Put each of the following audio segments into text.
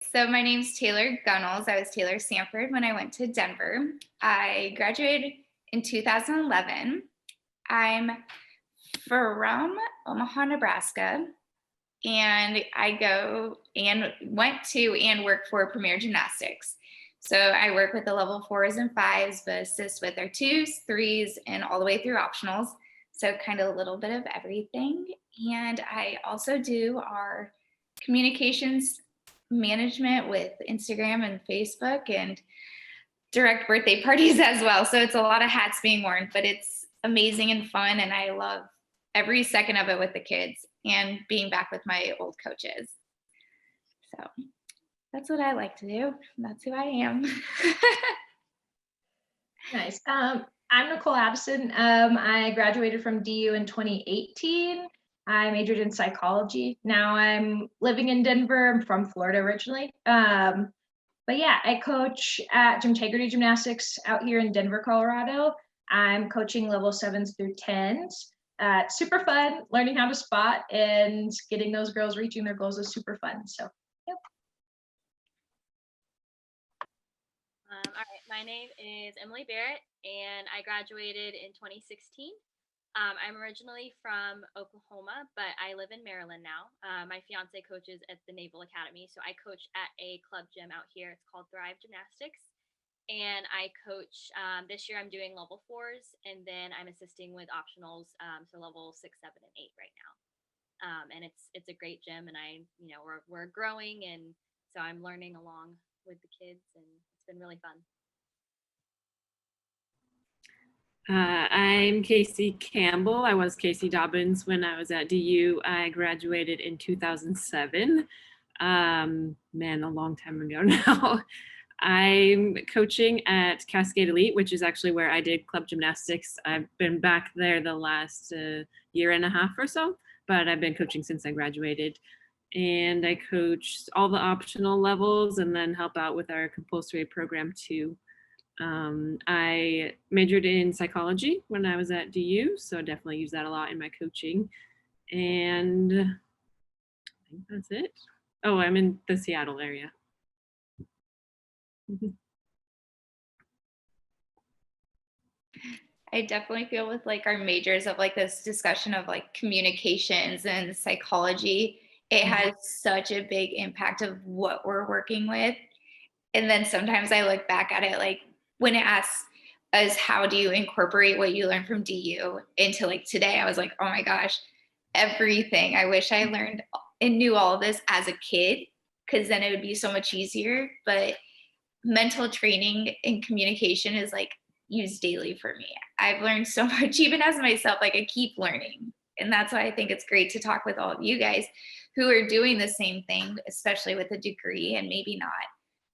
So my name's Taylor Gunnels. I was Taylor Sanford when I went to Denver. I graduated in 2011. I'm from Omaha, Nebraska, and I go and went to and work for Premier Gymnastics. So I work with the level 4s and 5s, but assist with their 2s, 3s, and all the way through optionals. So kind of a little bit of everything. And I also do our communications management with Instagram and Facebook and direct birthday parties as well. So it's a lot of hats being worn, but it's amazing and fun. And I love every second of it with the kids and being back with my old coaches. So that's what I like to do. That's who I am. Nice. I'm Nicole Absen. I graduated from DU in 2018. I majored in psychology. Now I'm living in Denver. I'm from Florida originally. But yeah, I coach at Gymnastics Gymnastics out here in Denver, Colorado. I'm coaching level 7s through 10s. It's super fun. Learning how to spot and getting those girls reaching their goals is super fun. So, yep. All right, my name is Emily Barrett, and I graduated in 2016. I'm originally from Oklahoma, but I live in Maryland now. My fiance coaches at the Naval Academy, so I coach at a club gym out here. It's called Thrive Gymnastics, and I coach. This year, I'm doing level 4s, and then I'm assisting with optionals, so level 6, 7, and 8 right now. And it's a great gym, and we're growing, and so I'm learning along with the kids, and it's been really fun. I'm Casey Campbell. I was Casey Dobyns when I was at DU. I graduated in 2007. Man, a long time ago now. I'm coaching at Cascade Elite, which is actually where I did club gymnastics. I've been back there the last year and a half or so, but I've been coaching since I graduated. And I coach all the optional levels and then help out with our compulsory program too. I majored in psychology when I was at DU, so I definitely use that a lot in my coaching. And I think that's it. Oh, I'm in the Seattle area. I definitely feel with like our majors of like this discussion of like communications and psychology, it has such a big impact of what we're working with. And then sometimes I look back at it like when it asks us, how do you incorporate what you learned from DU into like today? I was like, oh my gosh, everything. I wish I learned and knew all of this as a kid, because then it would be so much easier. But mental training and communication is like used daily for me. I've learned so much, even as myself, like I keep learning. And that's why I think it's great to talk with all of you guys who are doing the same thing, especially with a degree and maybe not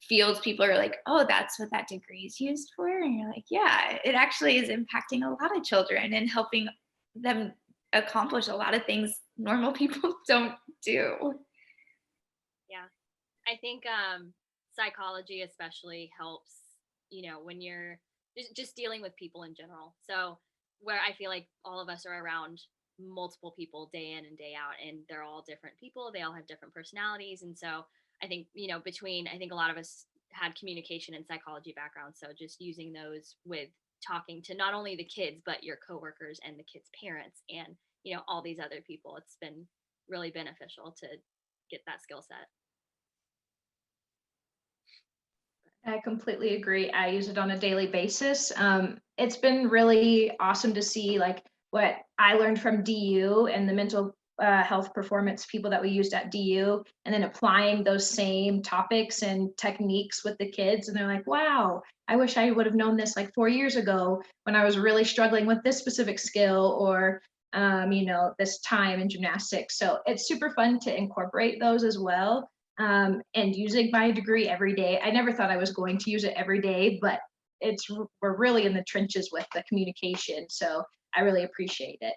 fields. People are like, oh, that's what that degree is used for. And you're like, yeah, it actually is impacting a lot of children and helping them accomplish a lot of things normal people don't do. Yeah, I think psychology especially helps, when you're just dealing with people in general. So where I feel like all of us are around multiple people day in and day out, and they're all different people. They all have different personalities. And so I think, I think a lot of us had communication and psychology backgrounds. So just using those with talking to not only the kids, but your coworkers and the kids' parents and, all these other people, it's been really beneficial to get that skill set. I completely agree. I use it on a daily basis. It's been really awesome to see like what I learned from DU and the mental health performance people that we used at DU, and then applying those same topics and techniques with the kids. And they're like, wow, I wish I would have known this like 4 years ago when I was really struggling with this specific skill or, this time in gymnastics. So it's super fun to incorporate those as well. And using my degree every day. I never thought I was going to use it every day, but we're really in the trenches with the communication. So I really appreciate it.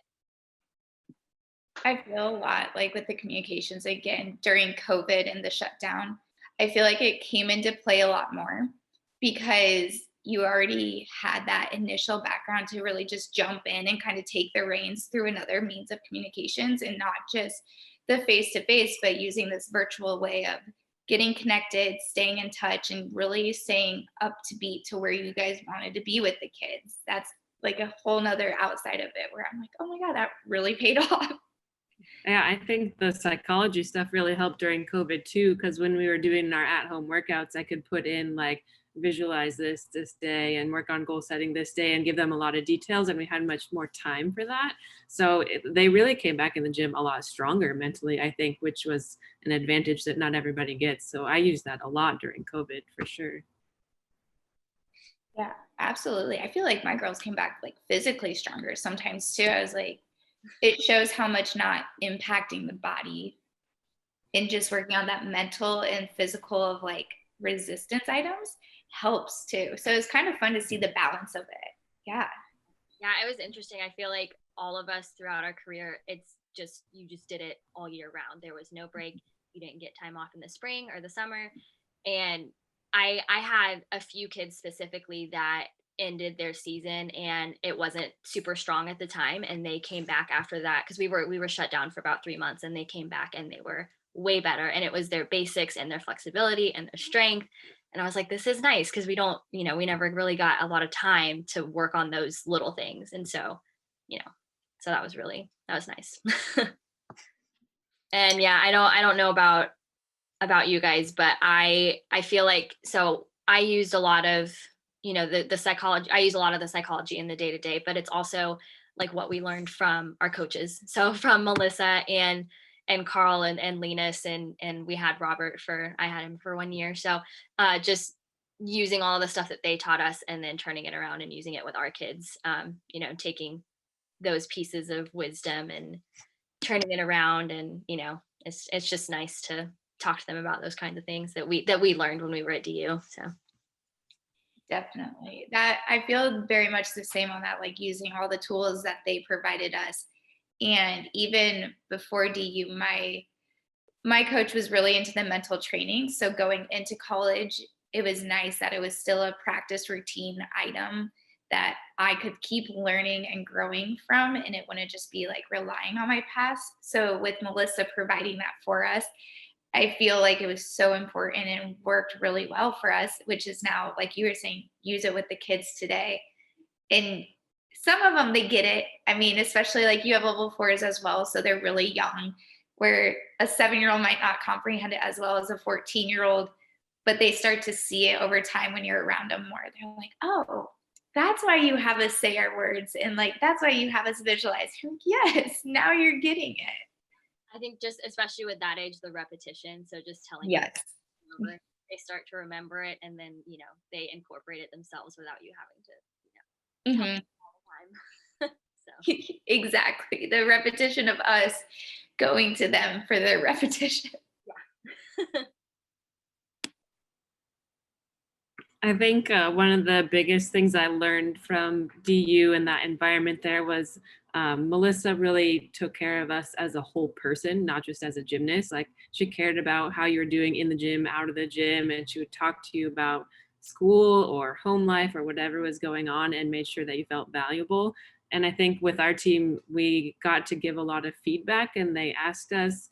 I feel a lot like with the communications again during COVID and the shutdown. I feel like it came into play a lot more because you already had that initial background to really just jump in and kind of take the reins through another means of communications and not just the face to face, but using this virtual way of getting connected, staying in touch, and really staying up to beat to where you guys wanted to be with the kids. That's like a whole nother outside of it where I'm like, oh my God, that really paid off. Yeah, I think the psychology stuff really helped during COVID too, because when we were doing our at-home workouts, I could put in like visualize this day and work on goal setting this day and give them a lot of details, and we had much more time for that. So they really came back in the gym a lot stronger mentally, I think, which was an advantage that not everybody gets. So I used that a lot during COVID for sure. Yeah, absolutely. I feel like my girls came back like physically stronger sometimes too. I was like, it shows how much not impacting the body and just working on that mental and physical of like resistance items helps too. So it's kind of fun to see the balance of it. Yeah. Yeah, it was interesting. I feel like all of us throughout our career, it's just, you just did it all year round. There was no break. You didn't get time off in the spring or the summer. And I had a few kids specifically that ended their season and it wasn't super strong at the time, and they came back after that because we were shut down for about 3 months, and they came back and they were way better, and it was their basics and their flexibility and their strength. And I was like, this is nice because we don't, we never really got a lot of time to work on those little things. And so, so that was nice. And yeah, I don't know about you guys, but I feel like, so I used a lot of, the psychology. I use a lot of the psychology in the day to day, but it's also like what we learned from our coaches. So from Melissa and Carl and Linus, and we had Robert I had him for 1 year. So just using all of the stuff that they taught us and then turning it around and using it with our kids, taking those pieces of wisdom and turning it around. And, it's just nice to talk to them about those kinds of things that we learned when we were at DU. So. Definitely. That I feel very much the same on that, like using all the tools that they provided us. And even before DU, my coach was really into the mental training. So going into college, it was nice that it was still a practice routine item that I could keep learning and growing from, and it wouldn't just be like relying on my past. So with Melissa providing that for us, I feel like it was so important and worked really well for us, which is now, like you were saying, use it with the kids today. And some of them, they get it. I mean, especially like you have level 4s as well. So they're really young, where a 7-year-old might not comprehend it as well as a 14-year-old, but they start to see it over time when you're around them more. They're like, oh, that's why you have us say our words. And like, that's why you have us visualize. You're like, yes, now you're getting it. I think just especially with that age, the repetition. So just telling Yes. them over, they start to remember it, and then they incorporate it themselves without you having to tell them all the time. So Exactly. The repetition of us going to them for their repetition. yeah. I think one of the biggest things I learned from DU and that environment there was Melissa really took care of us as a whole person, not just as a gymnast. Like, she cared about how you were doing in the gym, out of the gym, and she would talk to you about school or home life or whatever was going on and made sure that you felt valuable. And I think with our team, we got to give a lot of feedback, and they asked us,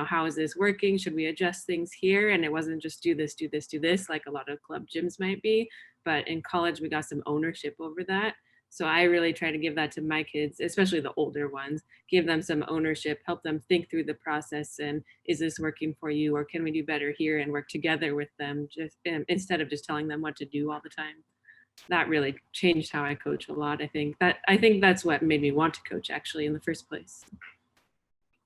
how is this working? Should we adjust things here? And it wasn't just do this, do this, do this, like a lot of club gyms might be. But in college, we got some ownership over that. So I really try to give that to my kids, especially the older ones, give them some ownership, help them think through the process. And is this working for you? Or can we do better here, and work together with them just instead of just telling them what to do all the time? That really changed how I coach a lot. I think that's what made me want to coach, actually, in the first place.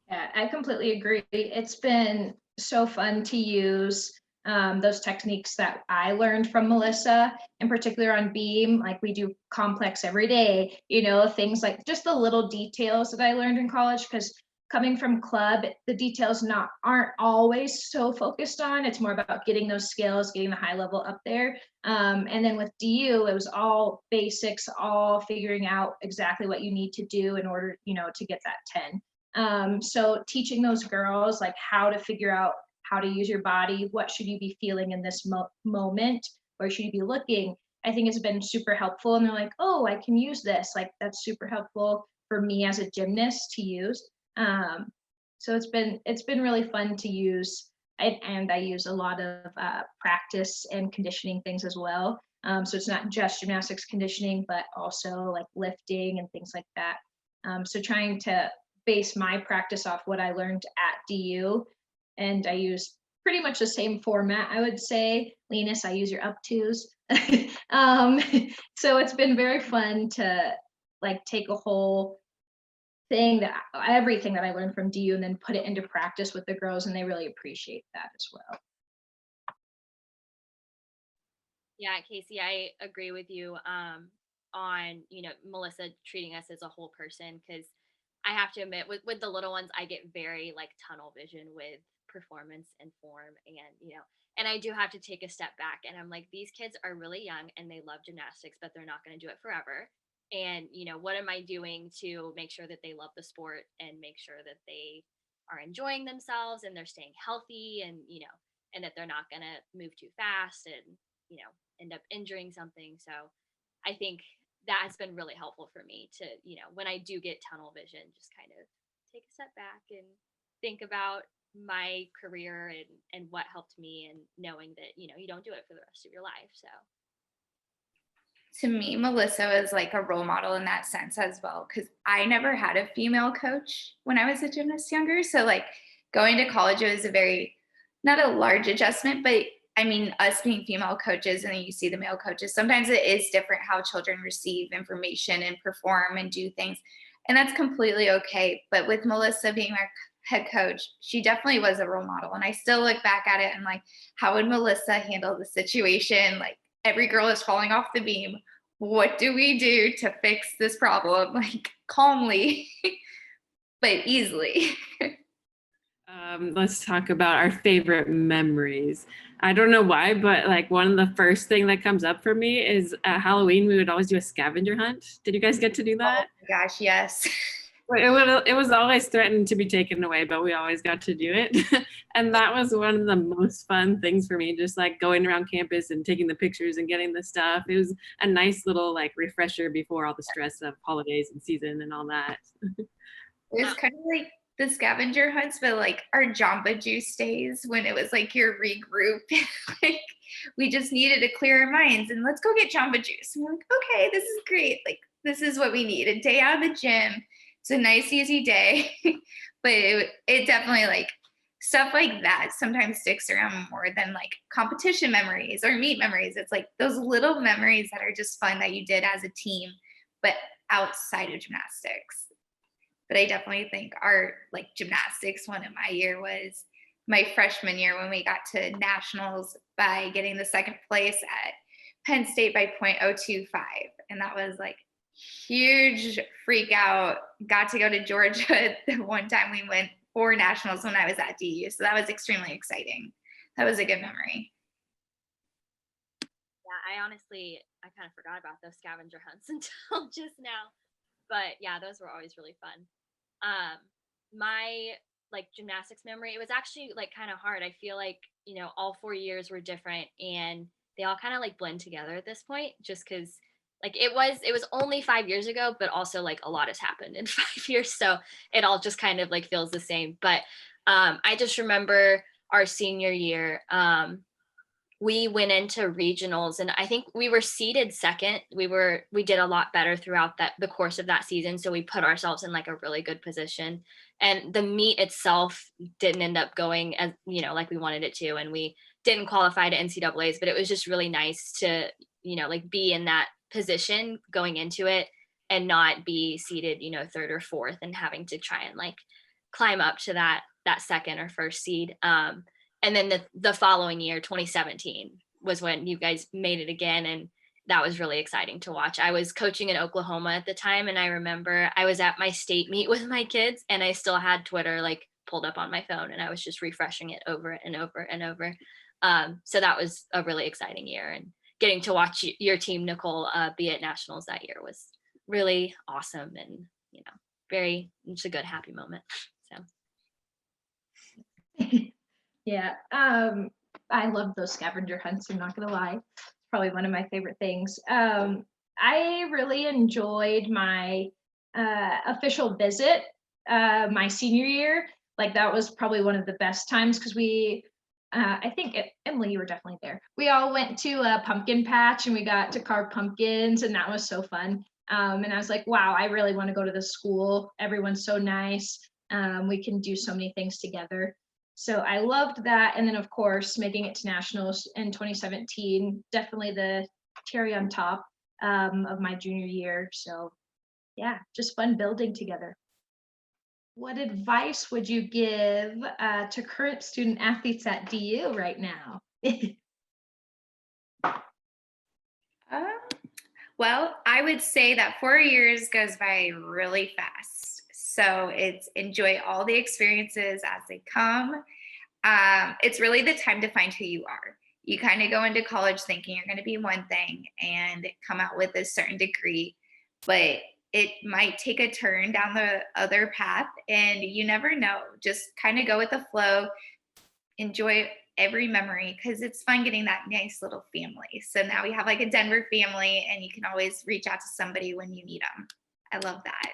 Yeah, I completely agree. It's been so fun to use those techniques that I learned from Melissa, in particular on beam. Like, we do complex every day, things like just the little details that I learned in college, because coming from club, the details aren't always so focused on. It's more about getting those skills, getting the high level up there. And then with DU, it was all basics, all figuring out exactly what you need to do in order, to get that 10. So teaching those girls like how to figure out how to use your body, what should you be feeling in this moment, where should you be looking, I think has been super helpful. And they're like, oh, I can use this. Like, that's super helpful for me as a gymnast to use. So it's been really fun to use and I use a lot of practice and conditioning things as well. So it's not just gymnastics conditioning, but also like lifting and things like that. So trying to base my practice off what I learned at DU, and I use pretty much the same format, I would say. Linus, I use your up twos. So it's been very fun to like take a whole thing that everything that I learned from DU and then put it into practice with the girls, and they really appreciate that as well. Yeah, Casey, I agree with you on, Melissa treating us as a whole person, because I have to admit with the little ones, I get very like tunnel vision with performance and form, and I do have to take a step back, and I'm like, these kids are really young and they love gymnastics, but they're not going to do it forever. And, what am I doing to make sure that they love the sport and make sure that they are enjoying themselves and they're staying healthy, and that they're not going to move too fast and, end up injuring something. So I think that has been really helpful for me to, when I do get tunnel vision, just kind of take a step back and think about my career and what helped me, and knowing that, you don't do it for the rest of your life. So To me, Melissa was like a role model in that sense as well, because I never had a female coach when I was a gymnast younger. So like going to college, it was a very, not a large adjustment, but I mean, us being female coaches and then you see the male coaches, sometimes it is different how children receive information and perform and do things. And that's completely okay. But with Melissa being our head coach, she definitely was a role model. And I still look back at it and like, how would Melissa handle the situation? Like every girl is falling off the beam. What do we do to fix this problem? Like calmly, but easily. Let's talk about our favorite memories. I don't know why, but like one of the first thing that comes up for me is at Halloween, we would always do a scavenger hunt. Did you guys get to do that? Oh my gosh, yes. It was always threatened to be taken away, but we always got to do it. And that was one of the most fun things for me, just like going around campus and taking the pictures and getting the stuff. It was a nice little like refresher before all the stress of holidays and season and all that. It was kind of like the scavenger hunts, but like our Jamba Juice days when it was like your regroup. Like we just needed to clear our minds and let's go get Jamba Juice. And we're like, okay, this is great. Like this is what we need. A day out of the gym. It's a nice, easy day. But it definitely like stuff like that sometimes sticks around more than like competition memories or meet memories. It's like those little memories that are just fun that you did as a team, but outside of gymnastics. But I definitely think our like gymnastics one in my year was my freshman year when we got to nationals by getting the second place at Penn State by .025. And that was like huge freak out. Got to go to Georgia the one time we went for nationals when I was at DU. So that was extremely exciting. That was a good memory. yeah, I kind of forgot about those scavenger hunts until just now. But yeah, those were always really fun. My like gymnastics memory, it was actually like kind of hard. I feel like, all 4 years were different and they all kind of like blend together at this point, just because like it was only 5 years ago, but also like a lot has happened in 5 years. So it all just kind of like feels the same. But I just remember our senior year, we went into regionals and I think we were seeded second. We did a lot better throughout the course of that season. So we put ourselves in like a really good position, and the meet itself didn't end up going as, like we wanted it to. And we didn't qualify to NCAAs, but it was just really nice to, like be in that position going into it and not be seeded, third or fourth and having to try and like climb up to that second or first seed. And then the following year, 2017, was when you guys made it again. And that was really exciting to watch. I was coaching in Oklahoma at the time. And I remember I was at my state meet with my kids and I still had Twitter like pulled up on my phone and I was just refreshing it over and over and over. So that was a really exciting year. And getting to watch your team, Nicole, be at nationals that year was really awesome. And, it's a good, happy moment. So. Yeah, I love those scavenger hunts, I'm not gonna lie. It's probably one of my favorite things. I really enjoyed my official visit my senior year. Like that was probably one of the best times because we I think Emily, you were definitely there. We all went to a pumpkin patch and we got to carve pumpkins, and that was so fun. And I was like, wow, I really want to go to this school. Everyone's so nice. We can do so many things together. So I loved that. And then of course, making it to nationals in 2017, definitely the cherry on top of my junior year. So yeah, just fun building together. What advice would you give to current student athletes at DU right now? Um, well, I would say that 4 years goes by really fast. So it's enjoy all the experiences as they come. It's really the time to find who you are. You kind of go into college thinking you're going to be one thing and come out with a certain degree, but it might take a turn down the other path, and you never know. Just kind of go with the flow, enjoy every memory, because it's fun getting that nice little family. So now we have like a Denver family, and you can always reach out to somebody when you need them. I love that.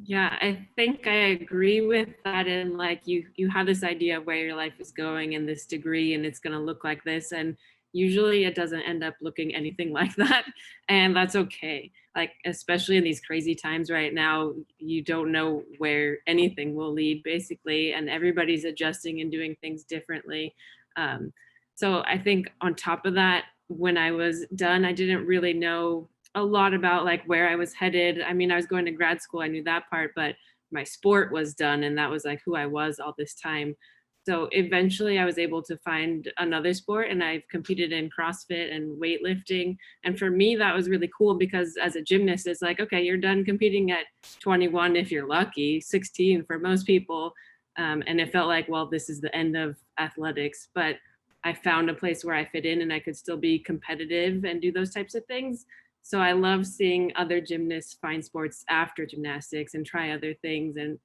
Yeah, I think I agree with that. And like you have this idea of where your life is going and this degree and it's going to look like this, and usually it doesn't end up looking anything like that, and that's okay. Like especially in these crazy times right now, you don't know where anything will lead basically, and everybody's adjusting and doing things differently. So I think on top of that, when I was done, I didn't really know a lot about like where I was headed. I mean, I was going to grad school, I knew that part, but my sport was done, and that was like who I was all this time. So eventually I was able to find another sport, and I've competed in CrossFit and weightlifting. And for me, that was really cool because as a gymnast, it's like, okay, you're done competing at 21 if you're lucky, 16 for most people. And it felt like, well, this is the end of athletics, but I found a place where I fit in and I could still be competitive and do those types of things. So I love seeing other gymnasts find sports after gymnastics and try other things and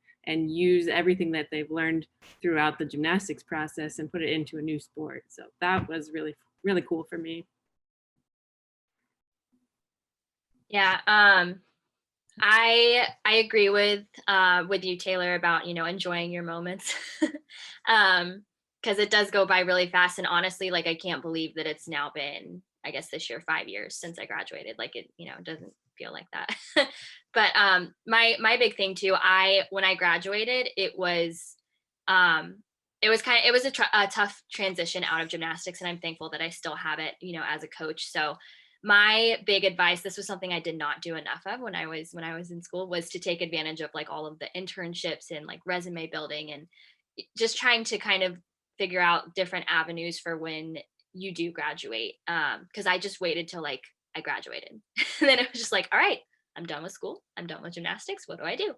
use everything that they've learned throughout the gymnastics process and put it into a new sport. So that was really, really cool for me. Yeah, I agree with you, Taylor, about enjoying your moments, because it does go by really fast. And honestly, like I can't believe that it's now been, I guess this year, 5 years since I graduated. Like it doesn't feel like that. But my big thing too, when I graduated, it was a tough transition out of gymnastics, and I'm thankful that I still have it, as a coach. So my big advice, this was something I did not do enough of when I was in school, was to take advantage of like all of the internships and like resume building, and just trying to kind of figure out different avenues for when you do graduate. Because I just waited till like I graduated. And then it was just like, all right, I'm done with school. I'm done with gymnastics. What do I do?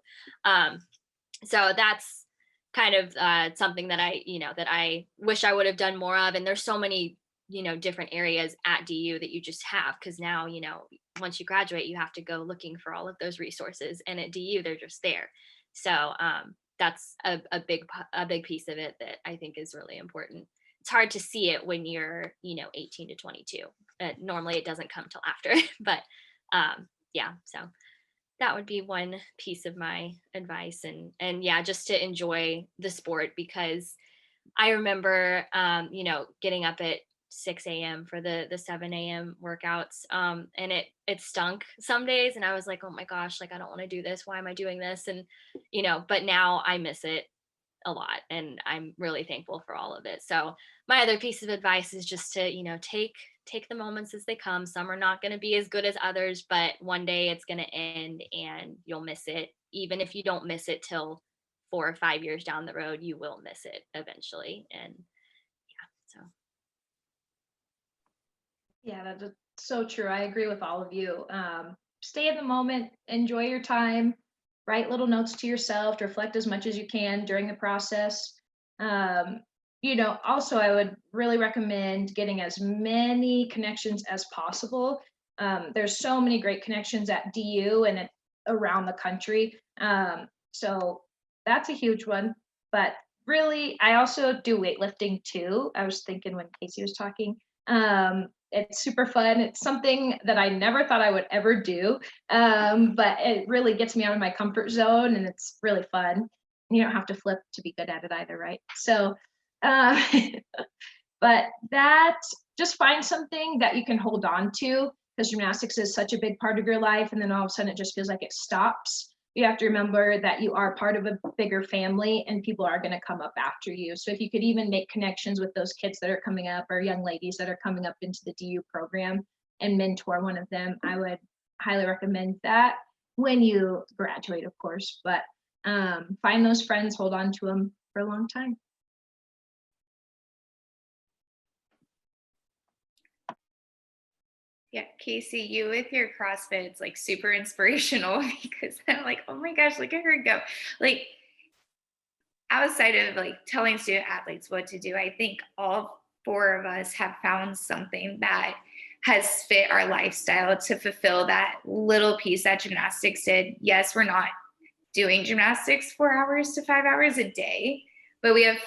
So that's kind of something that I wish I would have done more of. And there's so many, different areas at DU that you just have, because now, once you graduate, you have to go looking for all of those resources. And at DU, they're just there. So that's a big piece of it that I think is really important. It's hard to see it when you're, 18 to 22. Normally it doesn't come till after, but yeah, so that would be one piece of my advice. And yeah, just to enjoy the sport, because I remember, getting up at 6 a.m. for the 7 a.m. workouts. And it stunk some days. And I was like, oh my gosh, like, I don't want to do this. Why am I doing this? And, but now I miss it a lot, and I'm really thankful for all of it. So my other piece of advice is just to, take the moments as they come. Some are not going to be as good as others, but one day it's going to end and you'll miss it. Even if you don't miss it till 4 or 5 years down the road, you will miss it eventually. And yeah, so. Yeah, that's so true. I agree with all of you. Stay in the moment, enjoy your time, write little notes to yourself, to reflect as much as you can during the process. Also, I would really recommend getting as many connections as possible. There's so many great connections at DU and around the country. So that's a huge one. But really, I also do weightlifting too. I was thinking when Casey was talking. It's super fun. It's something that I never thought I would ever do, but it really gets me out of my comfort zone, and it's really fun. You don't have to flip to be good at it either, right? So But that, just find something that you can hold on to, because gymnastics is such a big part of your life, and then all of a sudden it just feels like it stops. You have to remember that you are part of a bigger family and people are going to come up after you. So if you could even make connections with those kids that are coming up, or young ladies that are coming up into the DU program, and mentor one of them, I would highly recommend that when you graduate, of course. But find those friends, hold on to them for a long time. Yeah, Casey, you with your CrossFit, it's like super inspirational because I'm like, oh my gosh, look at her go. Like, outside of like telling student athletes what to do, I think all four of us have found something that has fit our lifestyle to fulfill that little piece that gymnastics did. Yes, we're not doing gymnastics 4 hours to 5 hours a day, but we have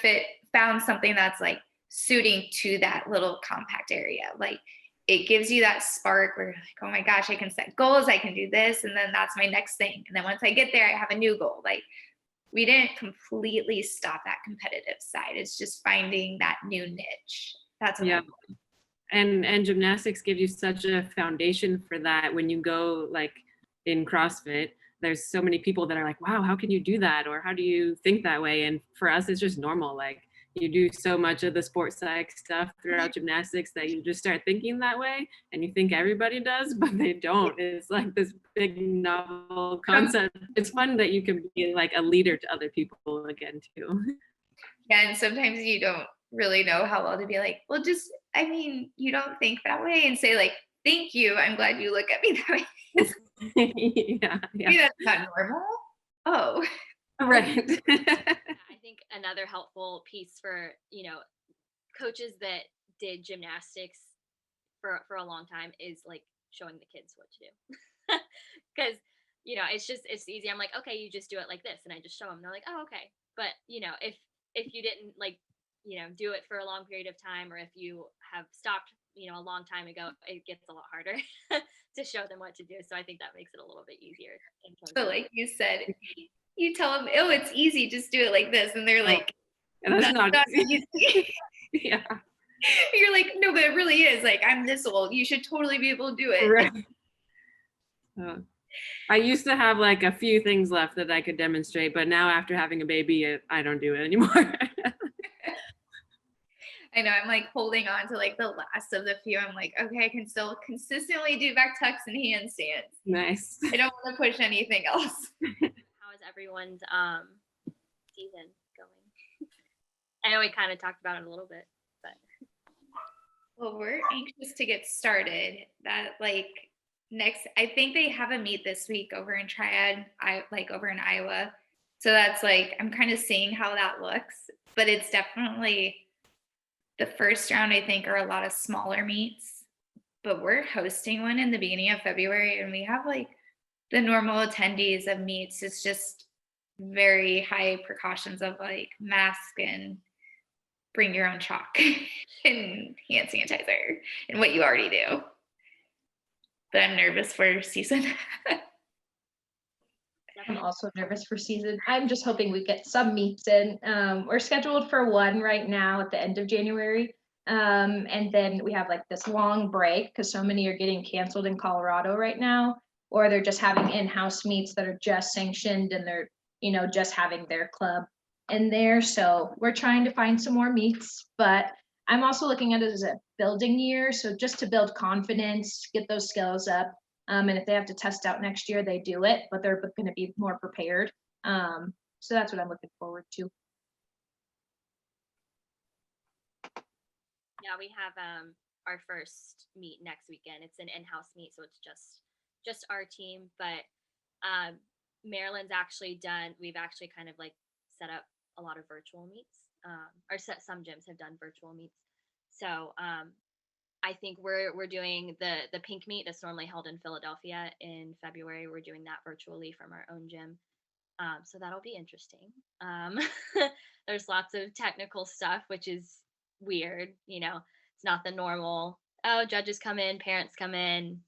found something that's like suiting to that little compact area. Like, it gives you that spark where you're like, oh my gosh, I can set goals, I can do this, and then that's my next thing. And then once I get there, I have a new goal. Like, we didn't completely stop that competitive side. It's just finding that new niche. That's what Yeah. I'm And gymnastics gives you such a foundation for that. When you go like in CrossFit, there's so many people that are like, wow, how can you do that? Or how do you think that way? And for us, it's just normal. Like, you do so much of the sports psych stuff throughout gymnastics that you just start thinking that way, and you think everybody does, but they don't. It's like this big novel concept. It's fun that you can be like a leader to other people again too. Yeah, and sometimes you don't really know how well to be like, well, just, I mean, you don't think that way, and say like, thank you, I'm glad you look at me that way. Yeah, Maybe that's not normal. Oh, right. I think another helpful piece for, coaches that did gymnastics for a long time is like showing the kids what to do. Because, it's easy. I'm like, okay, you just do it like this. And I just show them. They're like, oh, okay. But, if you didn't like, do it for a long period of time, or if you have stopped, a long time ago, it gets a lot harder to show them what to do. So I think that makes it a little bit easier. so like you said, you tell them, oh, it's easy, just do it like this. And they're like, that's not easy. easy. Yeah. You're like, no, but it really is. Like, I'm this old. You should totally be able to do it. Right. I used to have like a few things left that I could demonstrate, but now after having a baby, I don't do it anymore. I know, I'm like holding on to like the last of the few. I'm like, okay, I can still consistently do back tucks and handstands. Nice. I don't want to push anything else. How is everyone's season going? I know we kind of talked about it a little bit, but. Well, we're anxious to get started. That like next, I think they have a meet this week over in Triad, over in Iowa. So that's like, I'm kind of seeing how that looks, but it's definitely the first round, I think, are a lot of smaller meets, but we're hosting one in the beginning of February, and we have like the normal attendees of meets. It's just very high precautions of like mask and bring your own chalk and hand sanitizer and what you already do. But I'm nervous for season. I'm also nervous for season. I'm just hoping we get some meets in. We're scheduled for one right now at the end of January. And then we have like this long break because so many are getting canceled in Colorado right now, or they're just having in-house meets that are just sanctioned and they're, just having their club in there. So we're trying to find some more meets, but I'm also looking at it as a building year. So just to build confidence, get those skills up. And if they have to test out next year, they do it, but they're going to be more prepared. So that's what I'm looking forward to. Yeah, we have our first meet next weekend. It's an in-house meet, so it's just our team. But Maryland's actually done. We've actually kind of like set up a lot of virtual meets. Some gyms have done virtual meets. So I think we're doing the pink meet that's normally held in Philadelphia in February. We're doing that virtually from our own gym. So that'll be interesting. There's lots of technical stuff, which is weird. It's not the normal, oh, judges come in, parents come in,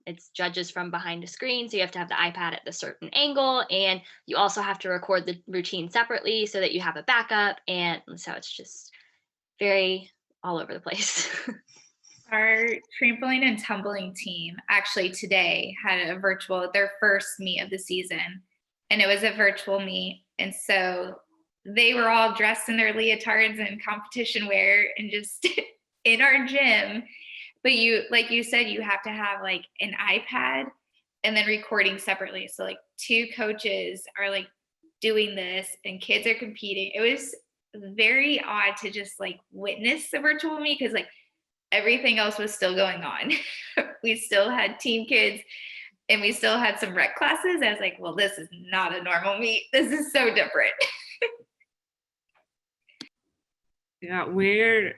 it's judges from behind a screen. So you have to have the iPad at the certain angle, and you also have to record the routine separately so that you have a backup. And so it's just very all over the place. Our trampoline and tumbling team actually today had their first meet of the season, and it was a virtual meet. And so they were all dressed in their leotards and competition wear and just in our gym. But like you said, you have to have like an iPad and then recording separately. So like two coaches are like doing this and kids are competing. It was very odd to just like witness the virtual meet because like everything else was still going on. We still had teen kids and we still had some rec classes. I was like, well, this is not a normal meet. This is so different. Yeah, we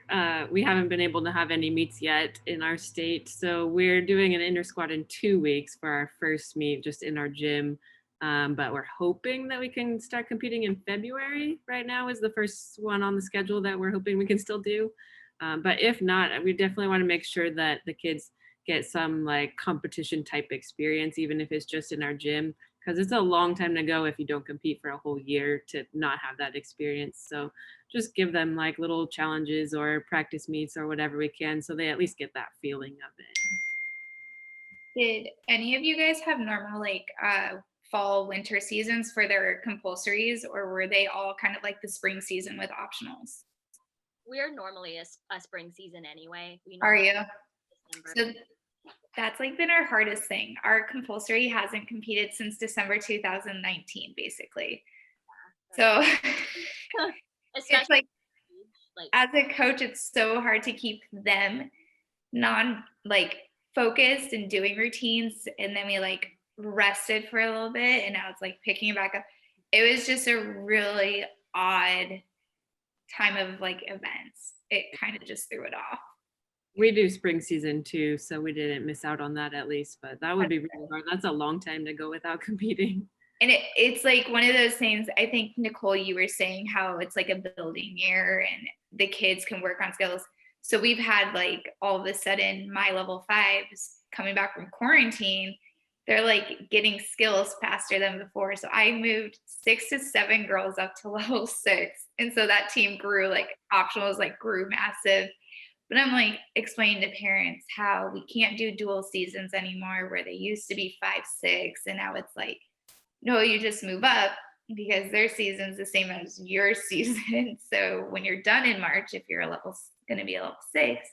haven't been able to have any meets yet in our state. So we're doing an inter squad in 2 weeks for our first meet just in our gym. But we're hoping that we can start competing in February. Right now is the first one on the schedule that we're hoping we can still do. But if not, we definitely want to make sure that the kids get some like competition type experience, even if it's just in our gym, because it's a long time to go if you don't compete for a whole year to not have that experience. So just give them like little challenges or practice meets or whatever we can so they at least get that feeling of it. Did any of you guys have normal like fall winter seasons for their compulsories, or were they all kind of like the spring season with optionals? We're normally a spring season anyway. Are you? December. So that's like been our hardest thing. Our compulsory hasn't competed since December 2019, basically. So it's like as a coach, it's so hard to keep them focused and doing routines. And then we like rested for a little bit and now it's like picking it back up. It was just a really odd time of like events. It kind of just threw it off. We do spring season too, so we didn't miss out on that at least, but that would be really hard. That's a long time to go without competing. And it's like one of those things, I think, Nicole, you were saying how it's like a building year and the kids can work on skills. So we've had like all of a sudden my level 5s coming back from quarantine, they're like getting skills faster than before. So I moved 6 to 7 girls up to level 6. And so that team grew, like optionals like grew massive. But I'm like explaining to parents how we can't do dual seasons anymore where they used to be 5, 6. And now it's like, no, you just move up because their season's the same as your season. So when you're done in March, if you're going to be a level 6,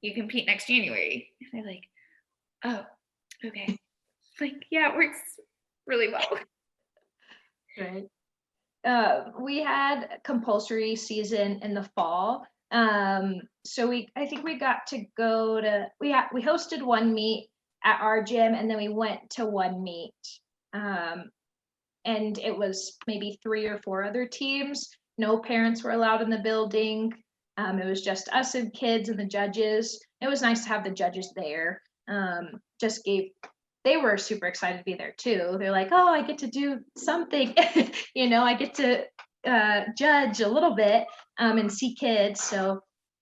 you compete next January. And they're like, oh, okay. Like, yeah, it works really well. Right. We had compulsory season in the fall. So I think we got to go to, we hosted one meet at our gym and then we went to one meet. And it was maybe 3 or 4 other teams. No parents were allowed in the building. It was just us and kids and the judges. It was nice to have the judges there. They were super excited to be there too. They're like, oh, I get to do something, I get to judge a little bit and see kids. So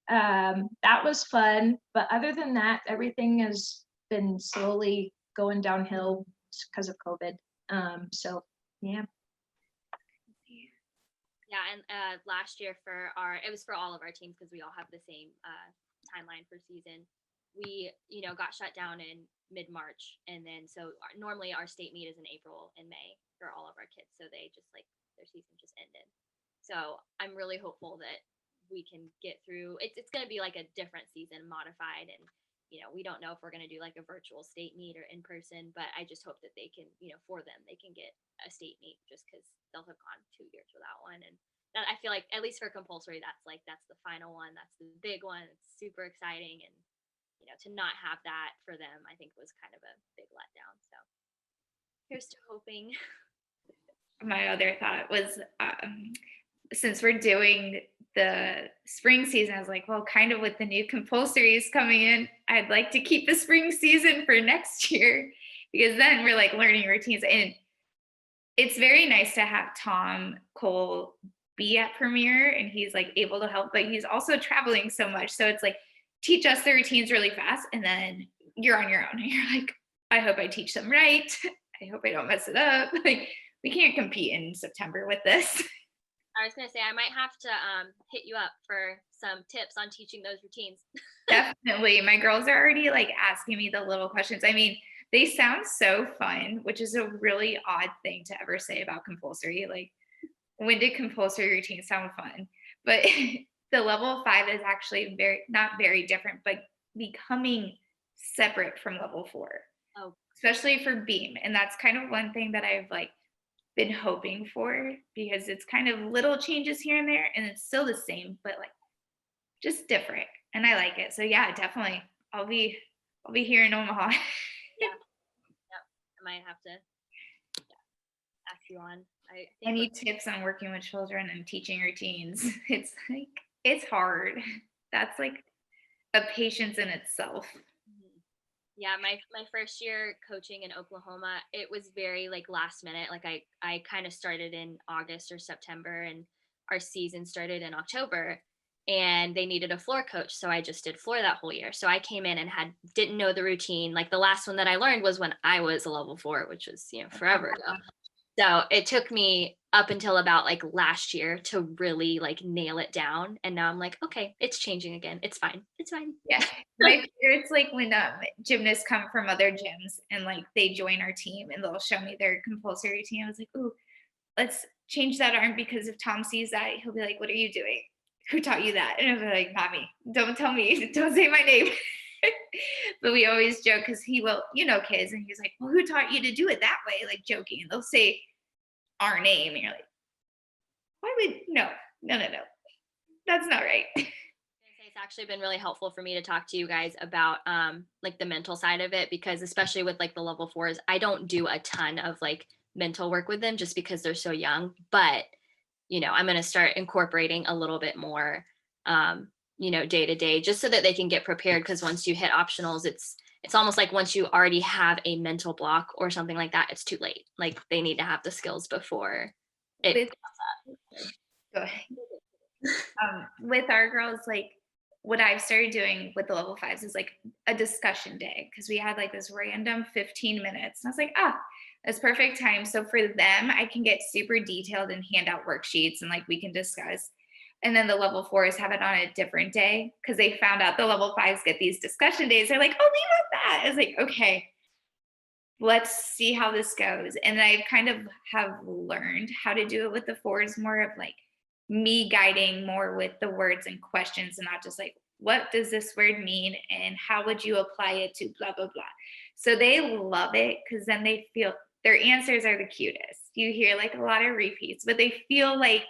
that was fun. But other than that, everything has been slowly going downhill because of COVID. So yeah. Yeah, and last year it was for all of our teams because we all have the same timeline for season. We, got shut down in mid-March, and then normally our state meet is in April and May for all of our kids, so they just their season just ended. So I'm really hopeful that we can get through. It's going to be like a different season, modified, and we don't know if we're going to do like a virtual state meet or in person, but I just hope that they can, for them, they can get a state meet just because they'll have gone 2 years without one. And that, I feel like, at least for compulsory, that's the final one. That's the big one. It's super exciting. And, to not have that for them, I think was kind of a big letdown. So here's to hoping. My other thought was, since we're doing the spring season, I was like, well, kind of with the new compulsories coming in, I'd like to keep the spring season for next year because then we're like learning routines. And it's very nice to have Tom Cole be at Premier and he's like able to help, but he's also traveling so much. So it's like, teach us the routines really fast and then you're on your own. And you're like, I hope I teach them right. I hope I don't mess it up. Like, we can't compete in September with this. I was gonna say I might have to hit you up for some tips on teaching those routines. Definitely. My girls are already like asking me the little questions. I mean, they sound so fun, which is a really odd thing to ever say about compulsory. Like, when did compulsory routines sound fun? But the level 5 is actually not very different, but becoming separate from level 4, Oh, especially for beam. And that's kind of one thing that I've like been hoping for, because it's kind of little changes here and there, and it's still the same, but like just different. And I like it. So yeah, definitely. I'll be here in Omaha. yeah. Yep. I might have to ask you on. I think Any tips on working with children and teaching routines? It's like, it's hard. That's like a patience in itself. Yeah, my first year coaching in Oklahoma, it was very like last minute. Like I kind of started in August or September, and our season started in October, and they needed a floor coach, so I just did floor that whole year. So I came in and didn't know the routine. Like the last one that I learned was when I was a level 4, which was, forever ago. So it took me up until about like last year to really like nail it down. And now I'm like, okay, it's changing again. It's fine. It's fine. Yeah. My favorite's like when gymnasts come from other gyms and like they join our team and they'll show me their compulsory routine. I was like, ooh, let's change that arm, because if Tom sees that, he'll be like, what are you doing? Who taught you that? And I'll be like, not me. Don't tell me. Don't say my name. But we always joke, because he will, kids, and he's like, well, who taught you to do it that way? Like joking. And they'll say our name, and you're like, why would no. That's not right. It's actually been really helpful for me to talk to you guys about like the mental side of it, because especially with like the level 4s, I don't do a ton of like mental work with them just because they're so young. But I'm going to start incorporating a little bit more day to day, just so that they can get prepared, because once you hit optionals, it's almost like once you already have a mental block or something like that, it's too late. Like they need to have the skills before it. Go ahead. With our girls, like what I've started doing with the level 5s is like a discussion day, because we had like this random 15 minutes. And I was like, that's perfect time. So for them, I can get super detailed and hand out worksheets, and like we can discuss. And then the level 4s have it on a different day, because they found out the level 5s get these discussion days. They're like, oh, we want that. I was like, okay, let's see how this goes. And I kind of have learned how to do it with the 4s, more of like me guiding more with the words and questions, and not just like, what does this word mean and how would you apply it to blah, blah, blah. So they love it, because then they feel their answers are the cutest. You hear like a lot of repeats, but they feel like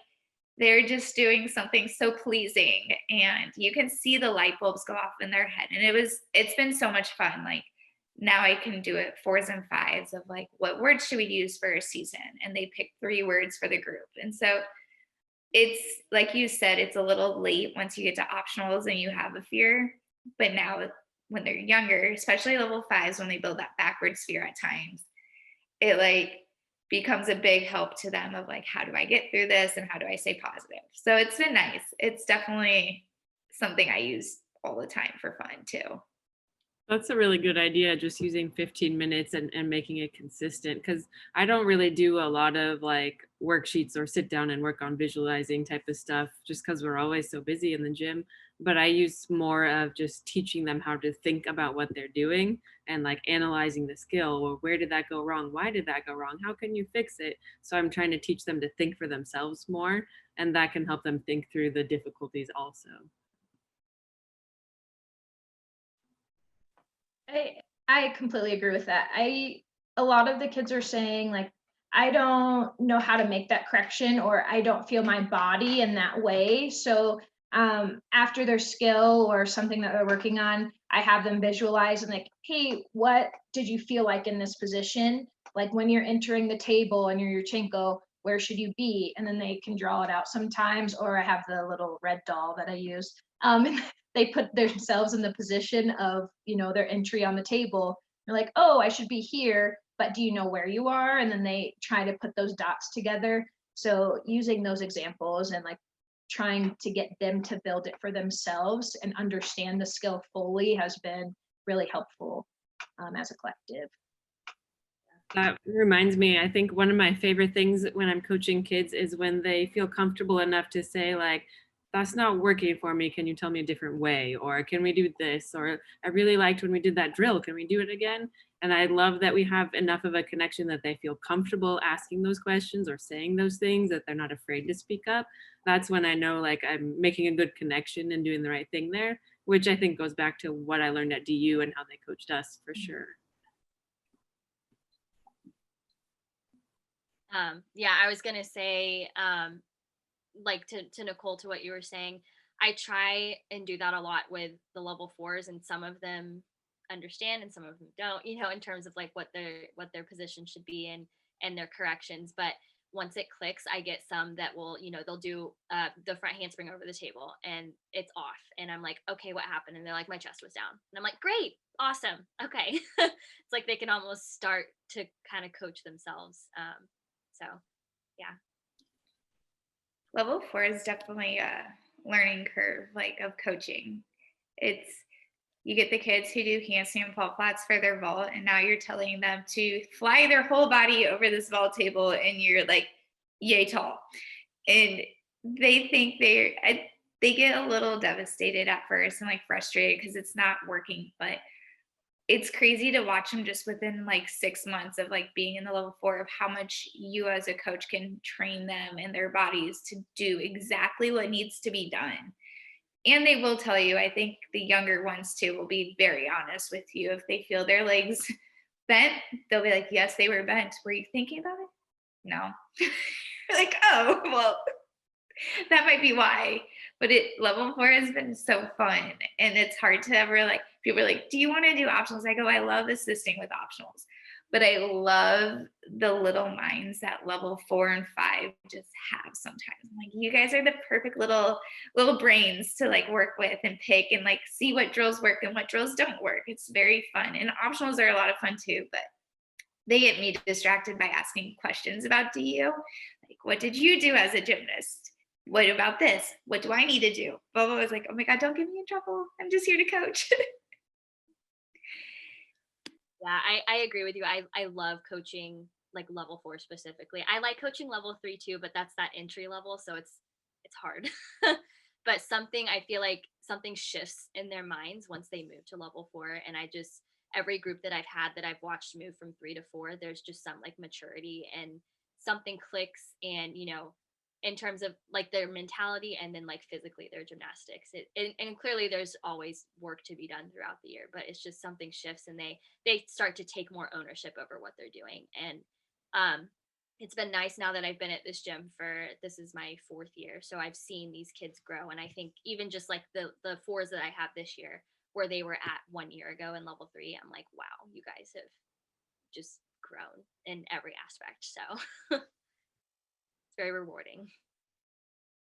they're just doing something so pleasing, and you can see the light bulbs go off in their head. And it's been so much fun. Like now I can do it 4s and 5s of like, what words should we use for a season? And they pick 3 words for the group. And so it's like you said, it's a little late once you get to optionals and you have a fear. But now when they're younger, especially level 5s, when they build that backwards fear at times, it like becomes a big help to them of like, how do I get through this and how do I stay positive? So it's been nice. It's definitely something I use all the time for fun too. That's a really good idea, just using 15 minutes and making it consistent, because I don't really do a lot of like worksheets or sit down and work on visualizing type of stuff, just because we're always so busy in the gym. But I use more of just teaching them how to think about what they're doing and like analyzing the skill. Well, where did that go wrong? Why did that go wrong? How can you fix it? So I'm trying to teach them to think for themselves more, and that can help them think through the difficulties also. I completely agree with that. A lot of the kids are saying like, I don't know how to make that correction, or I don't feel my body in that way. So after their skill or something that they're working on, I have them visualize and like, hey, what did you feel like in this position? Like when you're entering the table and you're Yurchenko, where should you be? And then they can draw it out sometimes, or I have the little red doll that I use. They put themselves in the position of, their entry on the table. They're like, oh, I should be here, but do you know where you are? And then they try to put those dots together. So using those examples and like trying to get them to build it for themselves and understand the skill fully has been really helpful. as a collective. That reminds me, I think one of my favorite things when I'm coaching kids is when they feel comfortable enough to say like, that's not working for me. Can you tell me a different way? Or can we do this? Or I really liked when we did that drill. Can we do it again? And I love that we have enough of a connection that they feel comfortable asking those questions or saying those things, that they're not afraid to speak up. That's when I know like I'm making a good connection and doing the right thing there, which I think goes back to what I learned at DU and how they coached us for sure. Yeah, I was gonna say, like to Nicole, to what you were saying, I try and do that a lot with the level 4s, and some of them understand and some of them don't, in terms of like what their position should be and their corrections. But once it clicks, I get some that will, they'll do the front handspring over the table and it's off. And I'm like, okay, what happened? And they're like, my chest was down. And I'm like, great, awesome. Okay. It's like they can almost start to kind of coach themselves. So yeah. Level 4 is definitely a learning curve, like, of coaching. It's, you get the kids who do handstand fall flats for their vault, and now you're telling them to fly their whole body over this vault table, and you're like, yay tall. And they think they get a little devastated at first and like frustrated because it's not working, but it's crazy to watch them just within like 6 months of like being in the level 4, of how much you as a coach can train them and their bodies to do exactly what needs to be done. And they will tell you, I think the younger ones too will be very honest with you. If they feel their legs bent, they'll be like, yes, they were bent. Were you thinking about it? No. Like, oh, well, that might be why. But level 4 has been so fun. And it's hard to ever, like, people are like, do you want to do optionals? I go, I love assisting with optionals. But I love the little minds that level 4 and 5 just have sometimes. I'm like, you guys are the perfect little brains to like work with and pick and like see what drills work and what drills don't work. It's very fun. And optionals are a lot of fun too, but they get me distracted by asking questions about DU. Like, what did you do as a gymnast? What about this? What do I need to do? Bobo was like, oh my God, don't get me in trouble. I'm just here to coach. Yeah, I agree with you. I love coaching like level 4 specifically. I like coaching level 3 too, but that's that entry level, so it's hard. But I feel like something shifts in their minds once they move to level 4, and every group that I've had that I've watched move from 3 to 4, there's just some like maturity and something clicks, and in terms of like their mentality and then like physically their gymnastics. And clearly there's always work to be done throughout the year, but it's just something shifts and they start to take more ownership over what they're doing. And it's been nice now that I've been at this gym this is my 4th year. So I've seen these kids grow. And I think even just like the 4s that I have this year, where they were at 1 year ago in level 3, I'm like, wow, you guys have just grown in every aspect. So it's very rewarding.